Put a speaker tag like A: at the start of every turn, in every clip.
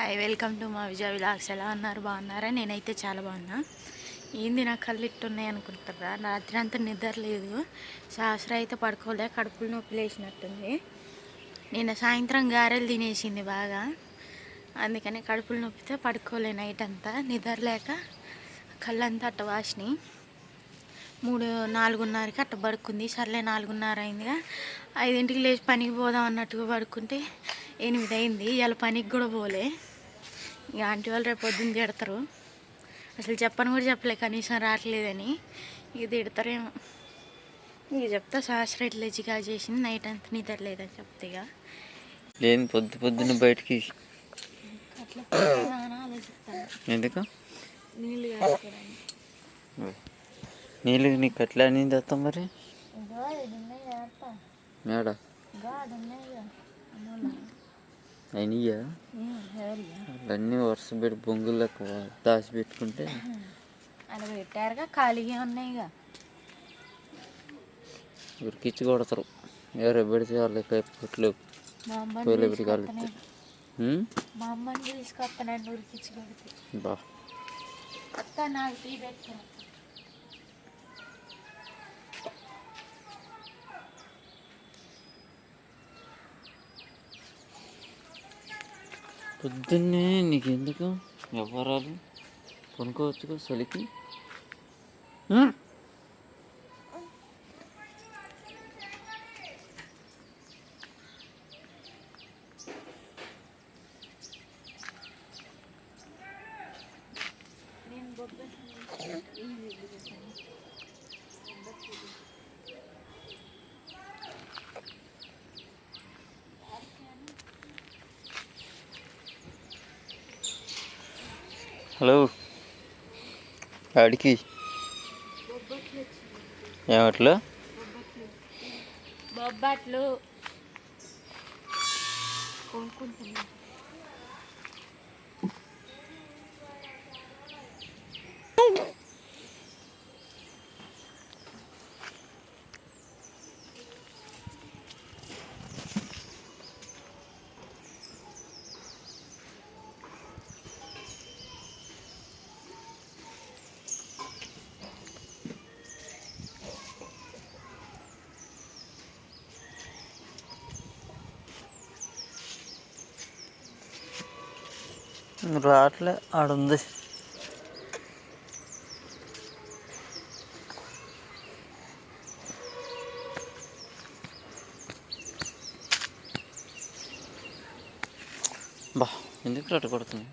A: Hi, welcome to మా విజయ vlogs. ఎలా ఉన్నారు? బాగున్నారా? నేనైతే చాలా బాగున్నా. ఏంది నా కళ్ళు ఇట్టున్నాయి అనుకుంటారా? రాత్రి అంతా నిద్ర లేదు. శాస్త్ర అయితే పడుకోలే, కడుపులు నొప్పి లేచినట్టుంది. నిన్న సాయంత్రం గారెలు తినేసింది బాగా, అందుకని కడుపులు నొప్పితే పడుకోలే. నైట్ అంతా నిద్ర లేక కళ్ళంతా అట్ట వాసినాయి. 4:30కి అట్ట పడుకుంది. సర్లే 4:30 అయిందిగా, 5ంటికి లేచి పనికి పోదాం అన్నట్టుగా పడుకుంటే 8 అయింది. ఇలా పనికి కూడా పోలే. ఇక ఆంటీ వాళ్ళు రేపు పొద్దున్న తిడతారు. అసలు చెప్పని కూడా చెప్పలే కనీసం రావట్లేదని. ఇక తిడతారేమో. ఇక చెప్తా శాస్త్రం ఇట్లా చికా చేసింది, నైట్ అంతా నిద్ర లేదని చెప్తే. ఇక
B: లేదు పొద్దున్న బయటికి
A: అట్లా ఆలోచిస్తాను.
B: ఎందుకు
A: నీళ్ళు కాసుకోవడానికి.
B: నీళ్ళు నీకు ఎట్లా అని తెస్తాం మరి? మేడ అయినయ్యా అన్నీ వరుస పెట్టి బొంగులకు దాచి పెట్టుకుంటే
A: అలా పెట్టారుగా, ఖాళీగా ఉన్నాయిగా.
B: ఉరికిచ్చి కొడతారు. ఎవరు పెడితే వాళ్ళకి పొట్లు పొయ్యిలో పెట్టి కాలుతాయి.
A: మా అమ్మని తీసుకొస్తానండి ఉరికిచ్చి కొడితే.
B: బా
A: అక్క నాకు టీ పెట్టుకున్నా.
B: పొద్దున్నే నీకు ఎందుకు వ్యవహారాలు? కొనుక్కోవచ్చుగా చలికి. హలో, ఆడికి ఏమట్లు
A: బొబ్బట్లు కొనుక్కుంటున్నా.
B: రావట్లే, ఆడుంది. బా ఎందుకు రట్ట కొడుతుంది?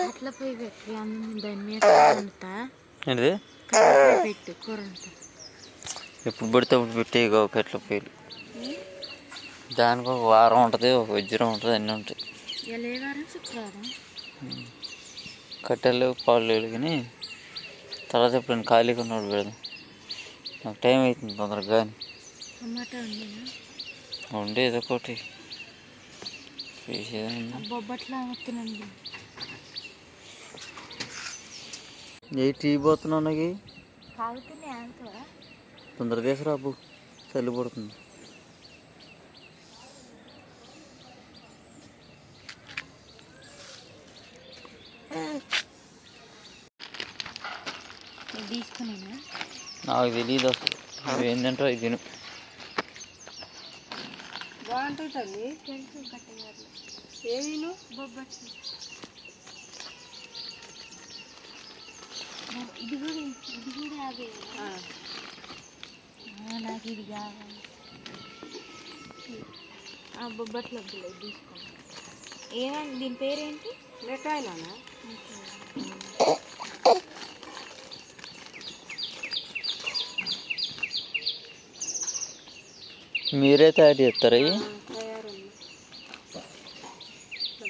A: అట్లా పోయి పెట్టి దాని మీద అంతా
B: ఏంటిది
A: పెట్టు కూర అంతా.
B: ఎప్పుడు పడితే అప్పుడు పెట్టే కట్ల పేరు. దానికి ఒక వారం ఉంటుంది, ఒక వజ్రం ఉంటుంది, అన్నీ ఉంటాయి.
A: ఇలా ఏ వారం? శుక్రవారం.
B: కట్టెలు పాలు లేవు కానీ తర్వాత ఎప్పుడైనా ఖాళీగా ఉన్నప్పుడు పెడదాం. నాకు టైం అవుతుంది తొందరగా. కానీ
A: టమాటా
B: ఉండే ఏదో ఒకటి చేసేదాన్ని.
A: బొబ్బట్లా వస్తున్నాను.
B: ఏ టీ పోతున్నావు? నాకు
A: తాగుతున్నాయి అంతా.
B: తొందరగా తీసుకురాబు, చలి పడుతుంది.
A: తీసుకున్నా.
B: నాకు తెలియదు అసలు అవి ఏంటంటే అవి తిను.
A: బాగుంటుంది. తెలుసు కట్టగారు ఏమి బొబ్బట్లు. ఇది కూడా అదే. నాకు ఇది కావాలి. బొబ్బట్లు వద్దులేదు, తీసుకోండి. ఏమండి దీని పేరేంటి? మిఠాయిలోనా?
B: మీరే తయారు చేస్తారా?
A: తయారన్నా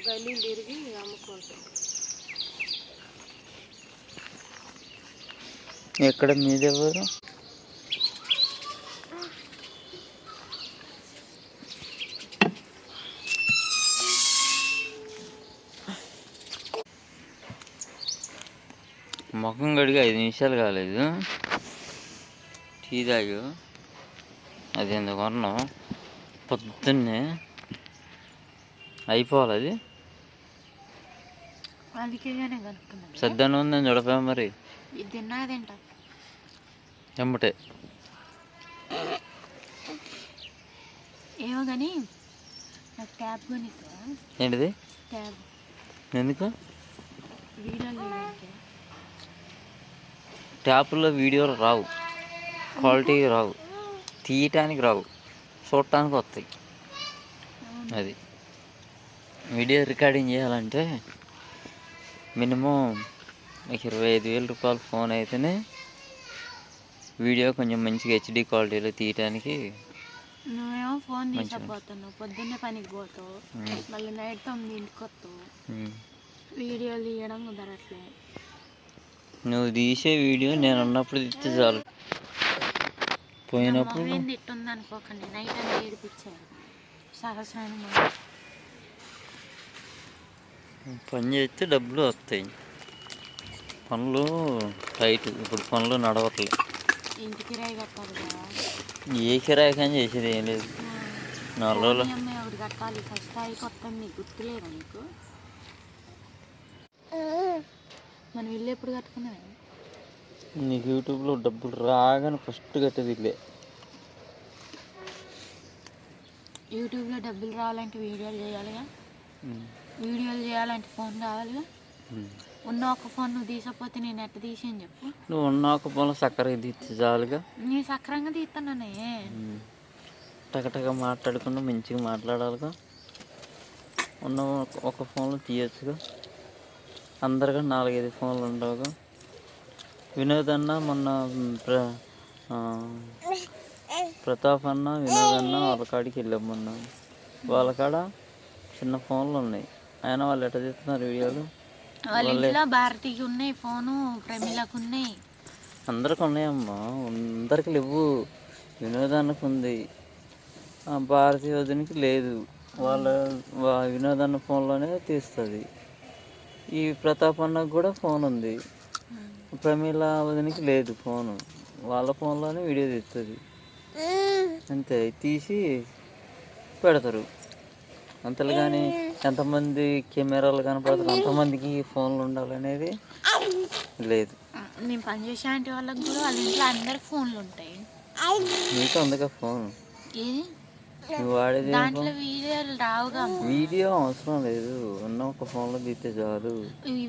A: గల్లీ తిరిగి అమ్ముకుంటాం.
B: ఎక్కడ మీదెవరు? ముఖం కడిగి 5 నిమిషాలు కాలేదు, టీ తాగు. అది ఎందుకు కొన్నాం పొద్దున్నే అయిపోవాలి. అది సద్దనం ఉందని చూడపా మరి ఎమ్మటే
A: ఏమో కానీ నాకు ట్యాబ్ కొని
B: ఏంటిది?
A: ట్యాబ్
B: ఎందుకు?
A: వీడియోలు
B: ట్యాప్లో వీడియోలు రావు, క్వాలిటీ రావు, తీయటానికి రావు, చూడటానికి వస్తాయి. అది వీడియో రికార్డింగ్ చేయాలంటే మినిమం 25,000 రూపాయల ఫోన్ అయితేనే వీడియో కొంచెం మంచిగా హెచ్డి క్వాలిటీలో తీయటానికి.
A: నువ్వేమో ఫోన్ తీసుకుపోతున్నావు, పొద్దున్నే పనికి పోతావు, మళ్ళీ నైట్ 9ంటికి వస్తావు, వీడియోలు తీయడం కుదరట్లే.
B: నువ్వు తీసే వీడియో నేను ఉన్నప్పుడు తీస్తే చాలు, పోయినప్పుడు
A: తిట్టుంది అనుకోకండి. నైట్ అని ఏడిపించారు సహస్రాన్ని.
B: పని చేస్తే డబ్బులు వస్తాయి. పనులు టైట్, ఇప్పుడు పనులు నడవట్లేదు.
A: ఇంటి కిరాయి కట్టాలి కదా.
B: ఏ కిరాయి కానీ చేసేది ఏం లేదు. 4 రోజులు
A: ఒకటి కట్టాలి. ఫస్ట్ అయిపోతాను, నీకు గుర్తులేదా? నీకు మనం ఇల్లు ఎప్పుడు కట్టుకున్నాం?
B: నీకు యూట్యూబ్లో డబ్బులు రాగానే ఫస్ట్ కట్టేది ఇల్లే.
A: యూట్యూబ్లో డబ్బులు రావాలంటే వీడియోలు చేయాలిగా, వీడియోలు చేయాలంటే ఫోన్ కావాలిగా. ఉన్న ఒక ఫోన్ నువ్వు తీసకపోతే నేను ఎట్ట తీసేయని చెప్పు.
B: నువ్వు ఉన్న ఒక ఫోన్ సక్కరగా తీస్తే చాలుగా.
A: నీ సక్రంగా తీస్తానే.
B: టకటక మాట్లాడకుండా మంచిగా మాట్లాడాలిగా. ఉన్న ఒక ఫోన్లో తీయచ్చుగా. అందరిగా 4-5 ఫోన్లు ఉండవుగా. వినోద్ అన్న మొన్న ప్రతాప్ అన్న వినోద్ అన్న వాళ్ళ కాడికి వెళ్ళాం మొన్న. వాళ్ళ కాడ చిన్న ఫోన్లు ఉన్నాయి, అయినా వాళ్ళు ఎట్లా తీస్తున్నారు వీడియోలు.
A: వాళ్ళ ఇంట్లో భారతికి ఉన్నాయి ఫోను, ప్రమిళకు ఉన్నాయి,
B: అందరికి ఉన్నాయమ్మా. అందరికి లేవు. వినోదానికి ఉంది, భారతి వదినికి లేదు. వాళ్ళ వినోదన్న ఫోన్లోనే తీస్తుంది. ఈ ప్రతాప్ అన్నకు కూడా ఫోన్ ఉంది, ప్రమీల వదినికి లేదు ఫోను, వాళ్ళ ఫోన్లోనే వీడియో తీస్తుంది. అంతే, తీసి పెడతారు అంతలు. కానీ ఎంతమంది కెమెరాలు కనపడతారు అంతమందికి ఫోన్లు ఉండాలనేది లేదు.
A: నేను పనిచేసే అంటే వాళ్ళకి కూడా వాళ్ళ ఇంట్లో అందరికి ఫోన్లు ఉంటాయి.
B: నీకు అందుకే ఫోన్ నువ్వు వాడేది
A: దాంట్లో వీడియోలు రావుగా.
B: వీడియో అవసరం లేదు, ఉన్న ఒక ఫోన్లో తీస్తే చాలు.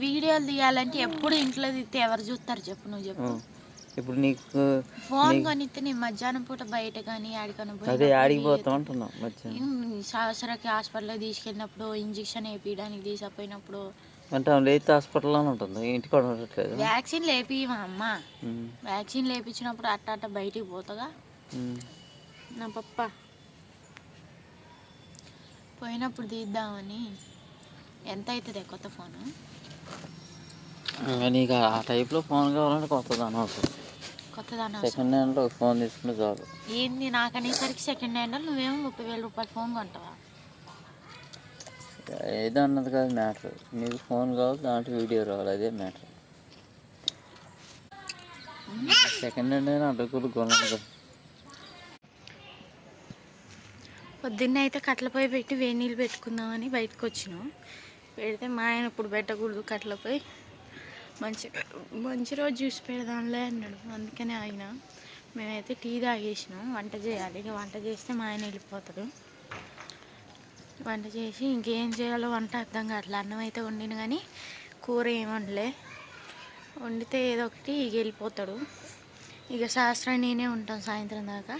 A: వీడియోలు తీయాలంటే ఎప్పుడు ఇంట్లో తీస్తే ఎవరు చూస్తారు చెప్పు? నువ్వు చెప్పు.
B: ఇప్పుడు నీకు
A: ఫోన్ కొనిస్తే నేను మధ్యాహ్నం పూట బయట కానీ ఆడికని
B: అదే ఆడికి పోతా ఉంటున్నావు. మధ్యాహ్నం
A: సరసరకి హాస్పిటల్కి తీసుకెళ్ళినప్పుడు, ఇంజక్షన్ వేయించడానికి తీసుకుపోయినప్పుడు
B: అంటే లేతే హాస్పిటల్లో ఉంటుంది, ఇంటికి కూడా ఉండట్లేదు.
A: వ్యాక్సిన్ లేపి మా అమ్మ, వ్యాక్సిన్ లేపించినప్పుడు అట్ట బయటికి పోతాగా. నా పప్ప పోయినప్పుడు తీద్దామని. ఎంత అవుతుంది కొత్త ఫోను?
B: నీకు ఆ టైప్లో ఫోన్ కావాలంటే కొత్తదాని అవసరం.
A: కొత్తదాని
B: సెకండ్ హ్యాండ్లో ఒక ఫోన్ తీసుకుంటే చాలు.
A: ఏంది నాకు అనేసరికి సెకండ్ హ్యాండ్ నువ్వేమో 30,000 రూపాయల ఫోన్ కొంటావా?
B: ఏదో అన్నది కాదు మ్యాటర్. నీకు ఫోన్ కావాలి, దాంట్లో వీడియో రావాలి, అదే మ్యాటర్. సెకండ్ హ్యాండ్ అయినా అడ్డకూలు కొనాలి కదా.
A: పొద్దున్నే అయితే కట్ల పొయ్యి పెట్టి వేడి నీళ్ళు పెట్టుకుందామని బయటకు వచ్చినాం. పెడితే మా ఆయన ఇప్పుడు పెట్టకూడదు కట్ల పొయ్యి, మంచి రోజు చూసి పెడదాంలే అన్నాడు. అందుకనే ఆయన మేమైతే టీ తాగేసినాం. వంట చేయాలి, ఇక వంట చేస్తే మా ఆయన వెళ్ళిపోతాడు. వంట చేసి ఇంకేం చేయాలో వంట అర్థం కావట్లే. అన్నం అయితే వండిన కానీ కూర ఏం వండలే. వండితే ఏదో ఒకటి ఇక వెళ్ళిపోతాడు. ఇక శాస్త్రం నేనే ఉంటాం సాయంత్రం దాకా.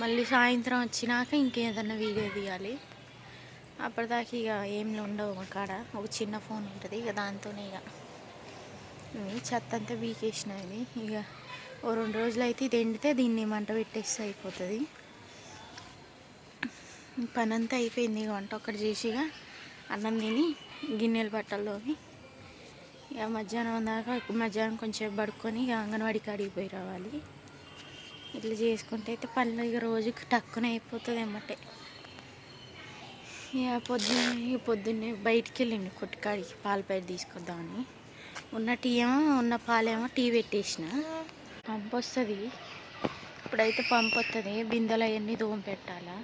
A: మళ్ళీ సాయంత్రం వచ్చినాక ఇంకేదన్నా వీడియో తీయాలి. అప్పటిదాకా ఇక ఏం ఉండవు మా కాడ. ఒక చిన్న ఫోన్ ఉంటుంది, ఇక దాంతోనే ఇక చెత్త అంతా బీకేసినది. ఇక ఓ 2 రోజులు అయితే ఇది ఎండితే దీన్ని మంట పెట్టేస్తే అయిపోతుంది. పని అంతా అయిపోయింది. ఇక వంట ఒక్కటి చేసి ఇక అన్నం తిని గిన్నెలు బట్టల్లోకి ఇక మధ్యాహ్నం కొంచెం పడుకొని ఇక అంగన్వాడి కాడికి పోయి రావాలి. ఇట్లా చేసుకుంటే అయితే పనులు ఇక రోజుకి టక్కున అయిపోతుంది అన్నమాట. ఇక పొద్దున్నే బయటికి వెళ్ళిండు కొట్టుకాడికి పాల ప్యాకెట్ తీసుకొద్దామని. ఉన్న టీ ఏమో ఉన్న పాలేమో టీ పెట్టేసిన. పంపు వస్తుంది ఇప్పుడైతే, పంపు వస్తుంది. బిందెలు అవన్నీ దోమ పెట్టాలా.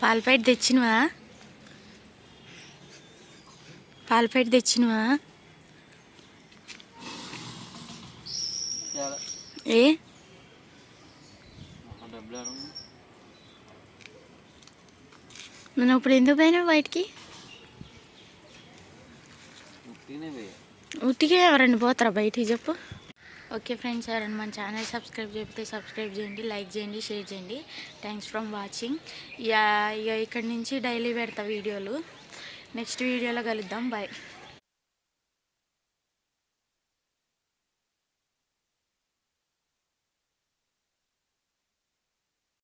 A: పాల ప్యాకెట్ తెచ్చినవా? పాల ప్యాకెట్ తెచ్చినవా? ఏ నువ్వు ఇప్పుడు ఎందుకు పోయినావు బయటికి? ఉట్టిగా ఎవరండి పోతారా బయటికి చెప్పు. ఓకే ఫ్రెండ్స్, ఎవరైనా మన ఛానల్ సబ్స్క్రైబ్ చేస్తే సబ్స్క్రైబ్ చేయండి, లైక్ చేయండి, షేర్ చేయండి. Thanks from watching. ఇక ఇక్కడి నుంచి డైలీ పెడతా వీడియోలు. నెక్స్ట్ వీడియోలో కలుద్దాం. బాయ్.